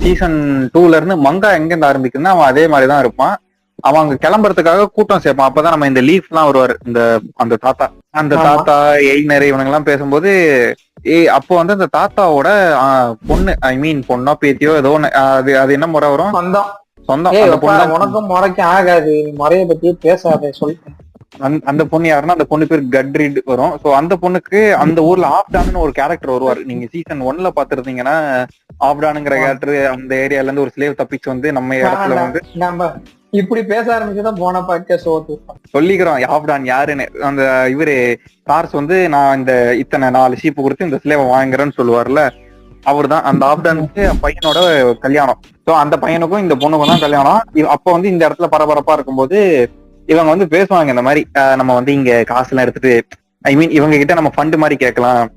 Season 2ல இருந்து மங்கா எங்க இருந்து ஆரம்பிக்குதுன்னா அவன் அதே மாதிரிதான் இருப்பான். அவன் அங்க கிளம்புறதுக்காக கூட்டம் சேர்ப்பான். அப்பதான் நம்ம இந்த லீஃப் எல்லாம் வருவாரு, அந்த தாத்தா எயினர் இவனுங்க எல்லாம் பேசும்போது அப்போ வந்து அந்த தாத்தாவோட பொண்ணு, ஐ மீன் பொண்ணோ பேத்தியோ ஏதோ ஒண்ணு, அது என்ன முறை வரும், சொந்தம். அந்த பொண்ணு உனக்கும் முறைக்கு ஆகாது, முறைய பத்தி பேசாத சொல்லு. அந்த பொண்ணு யாருன்னா அந்த பொண்ணு பேர் கட்ரிட் வரும். சோ அந்த பொண்ணுக்கு அந்த ஊர்ல ஆப்டான்னு ஒரு கேரக்டர் வருவாரு. நீங்க சீசன் 1ல பாத்துருந்தீங்கன்னா ஆப்டானுங்கிற கேரக்டர் அந்த ஏரியால இருந்து ஒரு ஸ்லேவ் தப்பிச்சு வந்து நம்ம இடத்துல வந்து நம்ம இப்படி பேச ஆரம்பிச்சுதான் போன பாட்காஸ்ட் சொல்லிக்கிறோம் ஆப்டான் யாருன்னு. அந்த இவரு கார்ஸ் வந்து நான் இந்த இத்தனை 4 ஷீப்பு கொடுத்து இந்த ஸ்லேவை வாங்குறேன்னு சொல்லுவார்ல, அவர் தான் அந்த ஆப்டானுக்கு பையனோட கல்யாணம். சோ அந்த பையனுக்கும் இந்த பொண்ணுக்கும் தான் கல்யாணம். அப்ப வந்து இந்த இடத்துல பரபரப்பா இருக்கும்போது இவங்க வந்து பேசுவாங்க இந்த மாதிரி, நம்ம வந்து இங்க காசு எல்லாம் எடுத்துட்டு, ஐ மீன் இவங்க கிட்ட நம்ம ஃபண்ட் மாதிரி கேட்கலாம்.